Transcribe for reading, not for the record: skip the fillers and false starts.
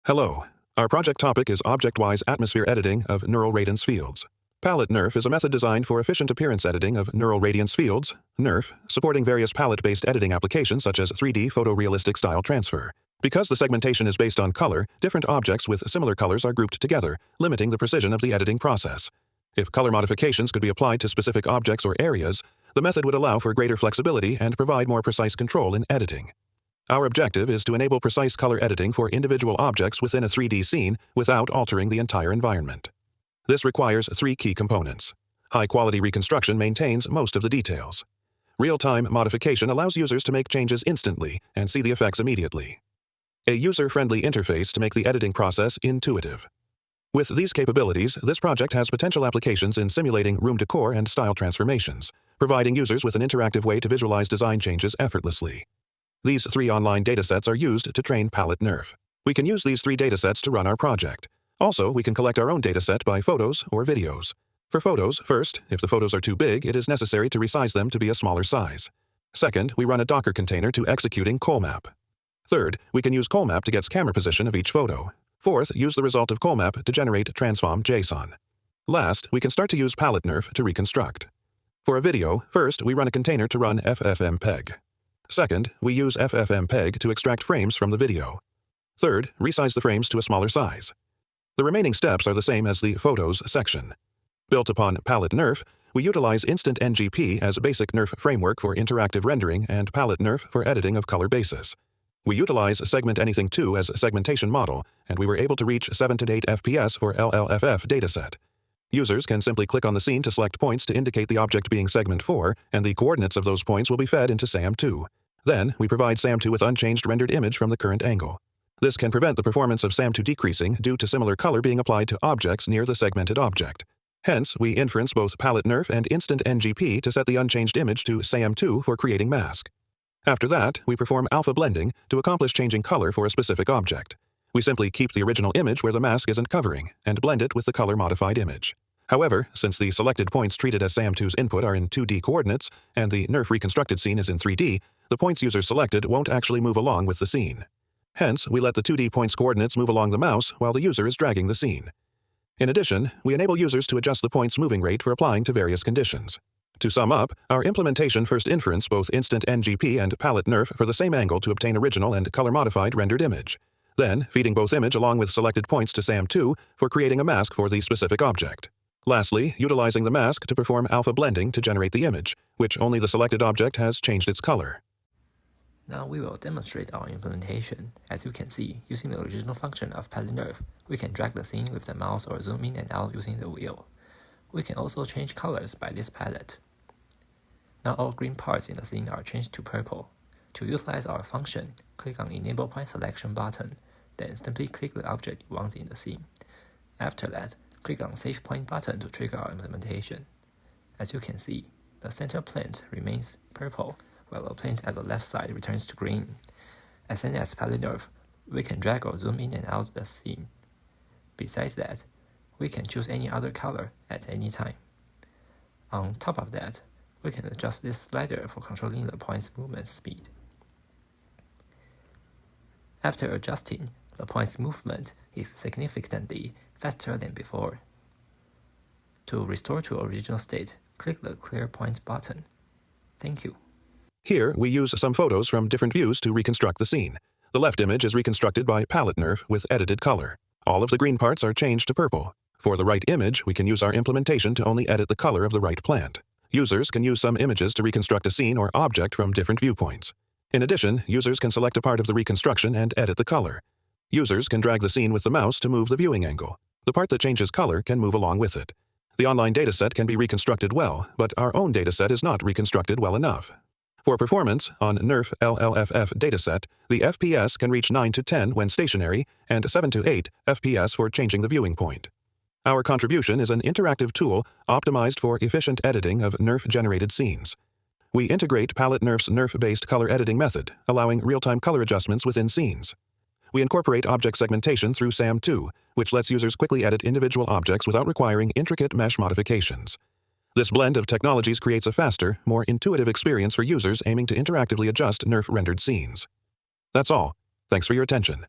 Hello. Our project topic is object-wise atmosphere editing of neural radiance fields. PaletteNeRF is a method designed for efficient appearance editing of neural radiance fields, NeRF, supporting various palette-based editing applications such as 3D photorealistic style transfer. Because the segmentation is based on color, different objects with similar colors are grouped together, limiting the precision of the editing process. If color modifications could be applied to specific objects or areas, the method would allow for greater flexibility and provide more precise control in editing. Our objective is to enable precise color editing for individual objects within a 3D scene without altering the entire environment. This requires three key components. High-quality reconstruction maintains most of the details. Real-time modification allows users to make changes instantly and see the effects immediately. A user-friendly interface to make the editing process intuitive. With these capabilities, this project has potential applications in simulating room decor and style transformations, providing users with an interactive way to visualize design changes effortlessly. These three online datasets are used to train PaletteNeRF. We can use these three datasets to run our project. Also, we can collect our own dataset by photos or videos. For photos, first, if the photos are too big, it is necessary to resize them to be a smaller size. Second, we run a Docker container to executing ColMap. Third, we can use ColMap to get camera position of each photo. Fourth, use the result of ColMap to generate transform JSON. Last, we can start to use PaletteNeRF to reconstruct. For a video, first, we run a container to run FFmpeg. Second, we use FFmpeg to extract frames from the video. Third, resize the frames to a smaller size. The remaining steps are the same as the Photos section. Built upon PaletteNeRF, we utilize Instant NGP as a basic NeRF framework for interactive rendering and PaletteNeRF for editing of color basis. We utilize Segment Anything 2 as a segmentation model, and we were able to reach 7 to 8 FPS for LLFF dataset. Users can simply click on the scene to select points to indicate the object being segment 4, and the coordinates of those points will be fed into SAM2. Then, we provide SAM2 with unchanged rendered image from the current angle. This can prevent the performance of SAM2 decreasing due to similar color being applied to objects near the segmented object. Hence, we inference both PaletteNeRF and Instant NGP to set the unchanged image to SAM2 for creating mask. After that, we perform alpha blending to accomplish changing color for a specific object. We simply keep the original image where the mask isn't covering and blend it with the color-modified image. However, since the selected points treated as SAM2's input are in 2D coordinates and the NeRF reconstructed scene is in 3D, the points users selected won't actually move along with the scene. Hence, we let the 2D points coordinates move along the mouse while the user is dragging the scene. In addition, we enable users to adjust the point's moving rate for applying to various conditions. To sum up, our implementation first inference both Instant NGP and PaletteNeRF for the same angle to obtain original and color-modified rendered image. Then, feeding both image along with selected points to SAM2 for creating a mask for the specific object. Lastly, utilizing the mask to perform alpha blending to generate the image, which only the selected object has changed its color. Now we will demonstrate our implementation. As you can see, using the original function of PaletteNeRF, we can drag the scene with the mouse or zoom in and out using the wheel. We can also change colors by this palette. Now all green parts in the scene are changed to purple. To utilize our function, click on Enable Point Selection button, then simply click the object you want in the scene. After that, click on Save Point button to trigger our implementation. As you can see, the center plant remains purple, while the plant at the left side returns to green. As PaletteNeRF, we can drag or zoom in and out the scene. Besides that, we can choose any other color at any time. On top of that, we can adjust this slider for controlling the point's movement speed. After adjusting, the point's movement is significantly faster than before. To restore to original state, click the Clear Point button. Thank you. Here, we use some photos from different views to reconstruct the scene. The left image is reconstructed by PaletteNeRF with edited color. All of the green parts are changed to purple. For the right image, we can use our implementation to only edit the color of the right plant. Users can use some images to reconstruct a scene or object from different viewpoints. In addition, users can select a part of the reconstruction and edit the color. Users can drag the scene with the mouse to move the viewing angle. The part that changes color can move along with it. The online dataset can be reconstructed well, but our own dataset is not reconstructed well enough. For performance, on NeRF LLFF dataset, the FPS can reach 9 to 10 when stationary and 7 to 8 FPS for changing the viewing point. Our contribution is an interactive tool optimized for efficient editing of NeRF-generated scenes. We integrate PaletteNeRF's NeRF-based color editing method, allowing real-time color adjustments within scenes. We incorporate object segmentation through SAM2, which lets users quickly edit individual objects without requiring intricate mesh modifications. This blend of technologies creates a faster, more intuitive experience for users aiming to interactively adjust NeRF-rendered scenes. That's all. Thanks for your attention.